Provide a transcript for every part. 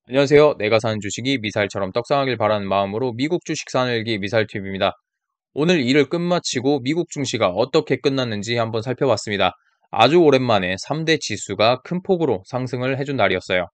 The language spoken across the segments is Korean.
안녕하세요. 내가 사는 주식이 미사일처럼 떡상하길 바라는 마음으로 미국 주식 사늘기 미사일TV입니다. 오늘 일을 끝마치고 미국 증시가 어떻게 끝났는지 한번 살펴봤습니다. 아주 오랜만에 3대 지수가 큰 폭으로 상승을 해준 날이었어요.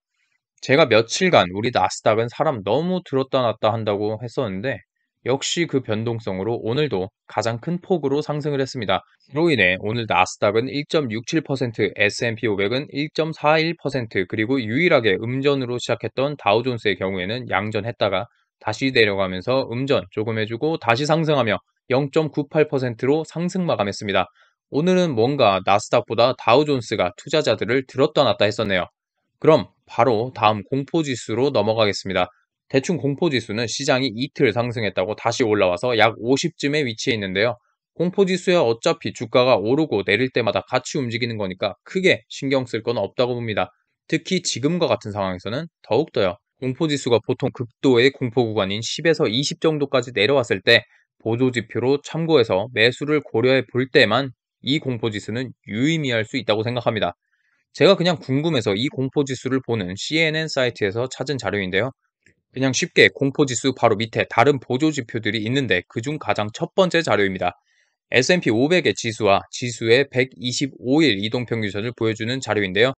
제가 며칠간 우리 나스닥은 사람 너무 들었다 놨다 한다고 했었는데 역시 그 변동성으로 오늘도 가장 큰 폭으로 상승을 했습니다. 이로 인해 오늘 나스닥은 1.67%, S&P 500은 1.41%, 그리고 유일하게 음전으로 시작했던 다우존스의 경우에는 양전했다가 다시 내려가면서 음전 조금 해주고 다시 상승하며 0.98%로 상승 마감했습니다. 오늘은 뭔가 나스닥보다 다우존스가 투자자들을 들었다 놨다 했었네요. 그럼 바로 다음 공포지수로 넘어가겠습니다. 대충 공포지수는 시장이 이틀 상승했다고 다시 올라와서 약 50쯤에 위치해 있는데요. 공포지수야 어차피 주가가 오르고 내릴 때마다 같이 움직이는 거니까 크게 신경 쓸 건 없다고 봅니다. 특히 지금과 같은 상황에서는 더욱더요. 공포지수가 보통 극도의 공포 구간인 10에서 20 정도까지 내려왔을 때 보조지표로 참고해서 매수를 고려해 볼 때만 이 공포지수는 유의미할 수 있다고 생각합니다. 제가 그냥 궁금해서 이 공포지수를 보는 CNN 사이트에서 찾은 자료인데요. 그냥 쉽게 공포지수 바로 밑에 다른 보조지표들이 있는데 그중 가장 첫 번째 자료입니다. S&P 500의 지수와 지수의 125일 이동평균선을 보여주는 자료인데요.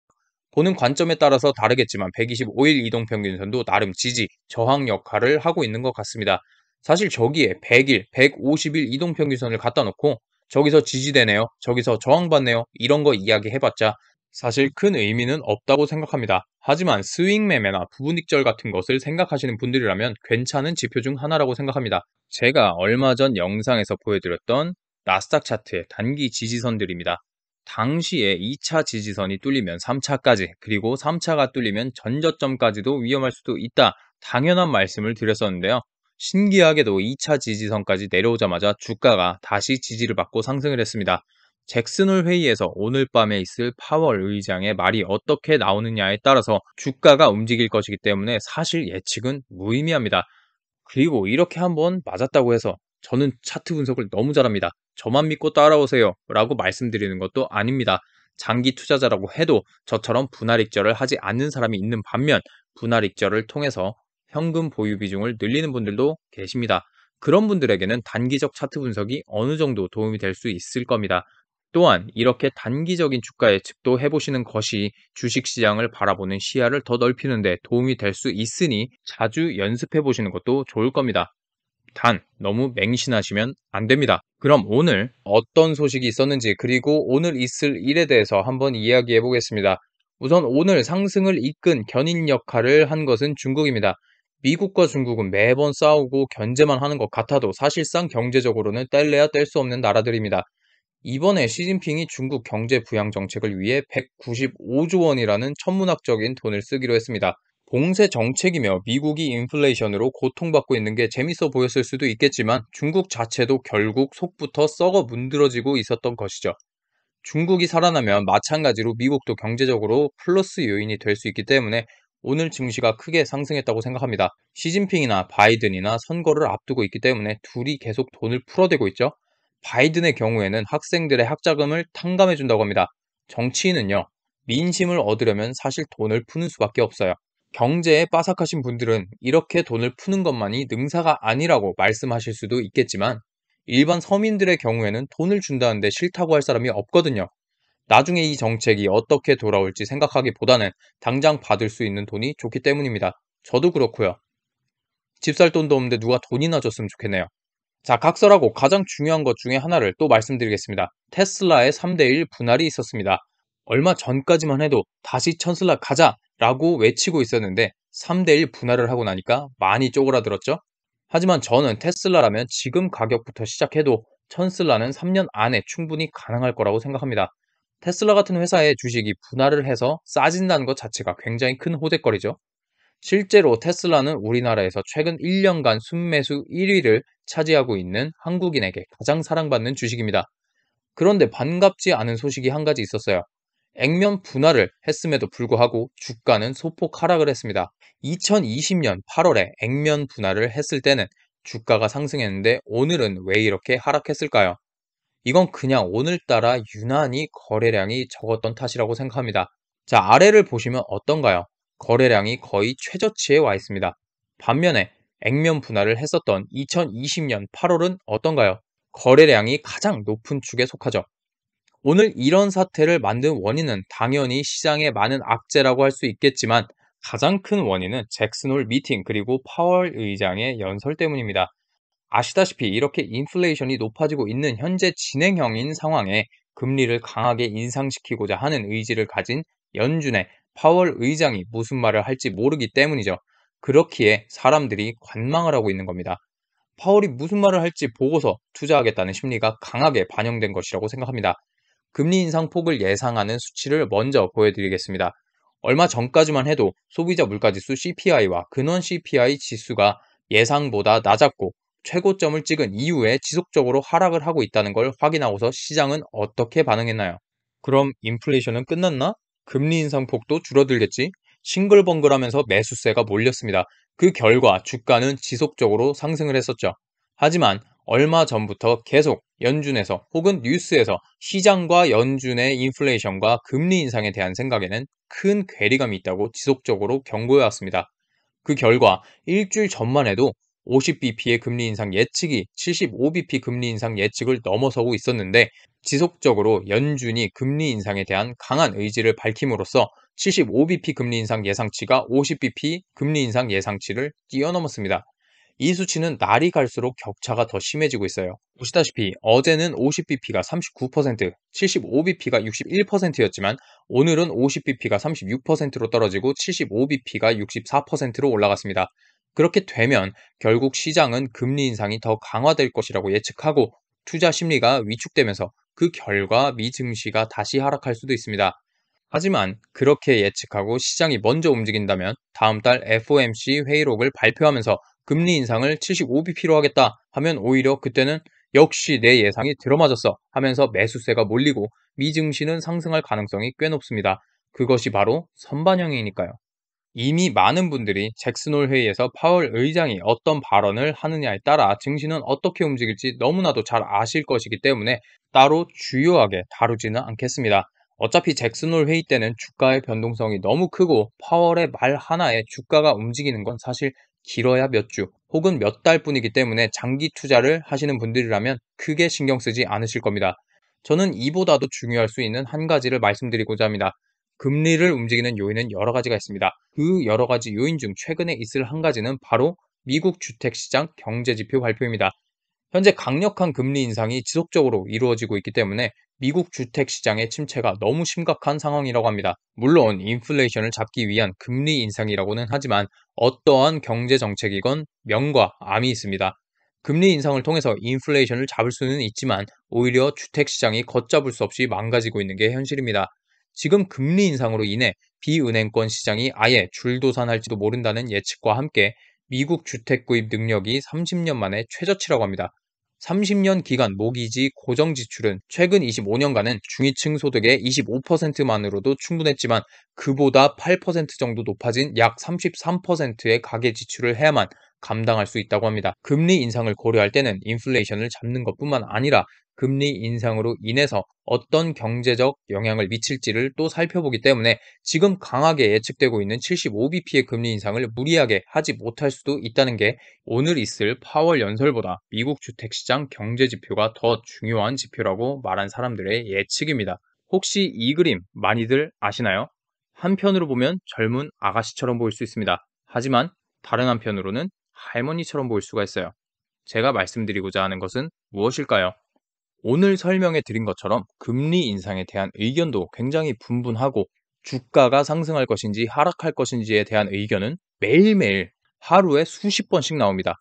보는 관점에 따라서 다르겠지만 125일 이동평균선도 나름 지지, 저항 역할을 하고 있는 것 같습니다. 사실 저기에 100일, 150일 이동평균선을 갖다 놓고 저기서 지지되네요, 저기서 저항받네요, 이런 거 이야기해봤자 사실 큰 의미는 없다고 생각합니다. 하지만 스윙 매매나 부분익절 같은 것을 생각하시는 분들이라면 괜찮은 지표 중 하나라고 생각합니다. 제가 얼마 전 영상에서 보여드렸던 나스닥 차트의 단기 지지선들입니다. 당시에 2차 지지선이 뚫리면 3차까지, 그리고 3차가 뚫리면 전저점까지도 위험할 수도 있다, 당연한 말씀을 드렸었는데요. 신기하게도 2차 지지선까지 내려오자마자 주가가 다시 지지를 받고 상승을 했습니다. 잭슨홀 회의에서 오늘 밤에 있을 파월 의장의 말이 어떻게 나오느냐에 따라서 주가가 움직일 것이기 때문에 사실 예측은 무의미합니다. 그리고 이렇게 한번 맞았다고 해서 저는 차트 분석을 너무 잘합니다, 저만 믿고 따라오세요 라고 말씀드리는 것도 아닙니다. 장기 투자자라고 해도 저처럼 분할익절을 하지 않는 사람이 있는 반면 분할익절을 통해서 현금 보유 비중을 늘리는 분들도 계십니다. 그런 분들에게는 단기적 차트 분석이 어느 정도 도움이 될 수 있을 겁니다. 또한 이렇게 단기적인 주가 예측도 해보시는 것이 주식시장을 바라보는 시야를 더 넓히는 데 도움이 될 수 있으니 자주 연습해 보시는 것도 좋을 겁니다. 단, 너무 맹신하시면 안 됩니다. 그럼 오늘 어떤 소식이 있었는지, 그리고 오늘 있을 일에 대해서 한번 이야기해 보겠습니다. 우선 오늘 상승을 이끈 견인 역할을 한 것은 중국입니다. 미국과 중국은 매번 싸우고 견제만 하는 것 같아도 사실상 경제적으로는 뗄래야 뗄 수 없는 나라들입니다. 이번에 시진핑이 중국 경제 부양 정책을 위해 195조 원이라는 천문학적인 돈을 쓰기로 했습니다. 봉쇄 정책이며 미국이 인플레이션으로 고통받고 있는 게 재밌어 보였을 수도 있겠지만 중국 자체도 결국 속부터 썩어 문드러지고 있었던 것이죠. 중국이 살아나면 마찬가지로 미국도 경제적으로 플러스 요인이 될 수 있기 때문에 오늘 증시가 크게 상승했다고 생각합니다. 시진핑이나 바이든이나 선거를 앞두고 있기 때문에 둘이 계속 돈을 풀어대고 있죠. 바이든의 경우에는 학생들의 학자금을 탕감해준다고 합니다. 정치인은요, 민심을 얻으려면 사실 돈을 푸는 수밖에 없어요. 경제에 빠삭하신 분들은 이렇게 돈을 푸는 것만이 능사가 아니라고 말씀하실 수도 있겠지만 일반 서민들의 경우에는 돈을 준다는데 싫다고 할 사람이 없거든요. 나중에 이 정책이 어떻게 돌아올지 생각하기보다는 당장 받을 수 있는 돈이 좋기 때문입니다. 저도 그렇고요. 집 살 돈도 없는데 누가 돈이나 줬으면 좋겠네요. 자, 각설하고 가장 중요한 것 중에 하나를 또 말씀드리겠습니다. 테슬라의 3대1 분할이 있었습니다. 얼마 전까지만 해도 다시 테슬라 가자 라고 외치고 있었는데 3대1 분할을 하고 나니까 많이 쪼그라들었죠? 하지만 저는 테슬라라면 지금 가격부터 시작해도 테슬라는 3년 안에 충분히 가능할 거라고 생각합니다. 테슬라 같은 회사의 주식이 분할을 해서 싸진다는 것 자체가 굉장히 큰 호재거리죠. 실제로 테슬라는 우리나라에서 최근 1년간 순매수 1위를 차지하고 있는 한국인에게 가장 사랑받는 주식입니다. 그런데 반갑지 않은 소식이 한 가지 있었어요. 액면 분할을 했음에도 불구하고 주가는 소폭 하락을 했습니다. 2020년 8월에 액면 분할을 했을 때는 주가가 상승했는데 오늘은 왜 이렇게 하락했을까요? 이건 그냥 오늘따라 유난히 거래량이 적었던 탓이라고 생각합니다. 자, 아래를 보시면 어떤가요? 거래량이 거의 최저치에 와 있습니다. 반면에 액면 분할을 했었던 2020년 8월은 어떤가요? 거래량이 가장 높은 축에 속하죠. 오늘 이런 사태를 만든 원인은 당연히 시장의 많은 악재라고 할 수 있겠지만 가장 큰 원인은 잭슨홀 미팅 그리고 파월 의장의 연설 때문입니다. 아시다시피 이렇게 인플레이션이 높아지고 있는 현재 진행형인 상황에 금리를 강하게 인상시키고자 하는 의지를 가진 연준의 파월 의장이 무슨 말을 할지 모르기 때문이죠. 그렇기에 사람들이 관망을 하고 있는 겁니다. 파월이 무슨 말을 할지 보고서 투자하겠다는 심리가 강하게 반영된 것이라고 생각합니다. 금리 인상 폭을 예상하는 수치를 먼저 보여드리겠습니다. 얼마 전까지만 해도 소비자 물가지수 CPI와 근원 CPI 지수가 예상보다 낮았고 최고점을 찍은 이후에 지속적으로 하락을 하고 있다는 걸 확인하고서 시장은 어떻게 반응했나요? 그럼 인플레이션은 끝났나? 금리 인상 폭도 줄어들겠지? 싱글벙글하면서 매수세가 몰렸습니다. 그 결과 주가는 지속적으로 상승을 했었죠. 하지만 얼마 전부터 계속 연준에서 혹은 뉴스에서 시장과 연준의 인플레이션과 금리 인상에 대한 생각에는 큰 괴리감이 있다고 지속적으로 경고해 왔습니다. 그 결과 일주일 전만 해도 50bp의 금리 인상 예측이 75bp 금리 인상 예측을 넘어서고 있었는데 지속적으로 연준이 금리 인상에 대한 강한 의지를 밝힘으로써 75bp 금리 인상 예상치가 50bp 금리 인상 예상치를 뛰어넘었습니다. 이 수치는 날이 갈수록 격차가 더 심해지고 있어요. 보시다시피 어제는 50bp가 39%, 75bp가 61%였지만 오늘은 50bp가 36%로 떨어지고 75bp가 64%로 올라갔습니다. 그렇게 되면 결국 시장은 금리 인상이 더 강화될 것이라고 예측하고 투자 심리가 위축되면서 그 결과 미 증시가 다시 하락할 수도 있습니다. 하지만 그렇게 예측하고 시장이 먼저 움직인다면 다음 달 FOMC 회의록을 발표하면서 금리 인상을 75bp로 하겠다 하면 오히려 그때는 역시 내 예상이 들어맞았어 하면서 매수세가 몰리고 미증시는 상승할 가능성이 꽤 높습니다. 그것이 바로 선반영이니까요. 이미 많은 분들이 잭슨홀 회의에서 파월 의장이 어떤 발언을 하느냐에 따라 증시는 어떻게 움직일지 너무나도 잘 아실 것이기 때문에 따로 주요하게 다루지는 않겠습니다. 어차피 잭슨홀 회의 때는 주가의 변동성이 너무 크고 파월의 말 하나에 주가가 움직이는 건 사실 길어야 몇 주 혹은 몇 달 뿐이기 때문에 장기 투자를 하시는 분들이라면 크게 신경 쓰지 않으실 겁니다. 저는 이보다도 중요할 수 있는 한 가지를 말씀드리고자 합니다. 금리를 움직이는 요인은 여러 가지가 있습니다. 그 여러 가지 요인 중 최근에 있을 한 가지는 바로 미국 주택시장 경제지표 발표입니다. 현재 강력한 금리 인상이 지속적으로 이루어지고 있기 때문에 미국 주택시장의 침체가 너무 심각한 상황이라고 합니다. 물론 인플레이션을 잡기 위한 금리 인상이라고는 하지만 어떠한 경제정책이건 명과 암이 있습니다. 금리 인상을 통해서 인플레이션을 잡을 수는 있지만 오히려 주택시장이 걷잡을 수 없이 망가지고 있는 게 현실입니다. 지금 금리 인상으로 인해 비은행권 시장이 아예 줄도산할지도 모른다는 예측과 함께 미국 주택 구입 능력이 30년 만에 최저치라고 합니다. 30년 기간 모기지 고정 지출은 최근 25년간은 중위층 소득의 25%만으로도 충분했지만 그보다 8% 정도 높아진 약 33%의 가계 지출을 해야만 감당할 수 있다고 합니다. 금리 인상을 고려할 때는 인플레이션을 잡는 것뿐만 아니라 금리 인상으로 인해서 어떤 경제적 영향을 미칠지를 또 살펴보기 때문에 지금 강하게 예측되고 있는 75bp의 금리 인상을 무리하게 하지 못할 수도 있다는 게 오늘 있을 파월 연설보다 미국 주택시장 경제 지표가 더 중요한 지표라고 말한 사람들의 예측입니다. 혹시 이 그림 많이들 아시나요? 한편으로 보면 젊은 아가씨처럼 보일 수 있습니다. 하지만 다른 한편으로는 할머니처럼 보일 수가 있어요. 제가 말씀드리고자 하는 것은 무엇일까요? 오늘 설명해 드린 것처럼 금리 인상에 대한 의견도 굉장히 분분하고 주가가 상승할 것인지 하락할 것인지에 대한 의견은 매일매일 하루에 수십 번씩 나옵니다.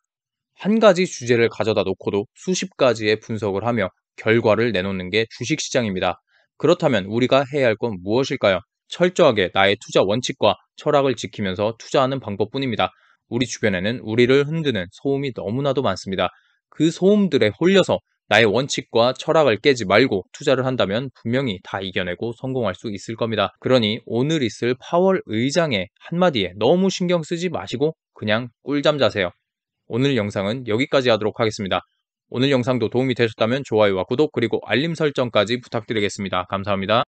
한 가지 주제를 가져다 놓고도 수십 가지의 분석을 하며 결과를 내놓는 게 주식시장입니다. 그렇다면 우리가 해야 할 건 무엇일까요? 철저하게 나의 투자 원칙과 철학을 지키면서 투자하는 방법뿐입니다. 우리 주변에는 우리를 흔드는 소음이 너무나도 많습니다. 그 소음들에 홀려서 나의 원칙과 철학을 깨지 말고 투자를 한다면 분명히 다 이겨내고 성공할 수 있을 겁니다. 그러니 오늘 있을 파월 의장의 한마디에 너무 신경 쓰지 마시고 그냥 꿀잠 자세요. 오늘 영상은 여기까지 하도록 하겠습니다. 오늘 영상도 도움이 되셨다면 좋아요와 구독 그리고 알림 설정까지 부탁드리겠습니다. 감사합니다.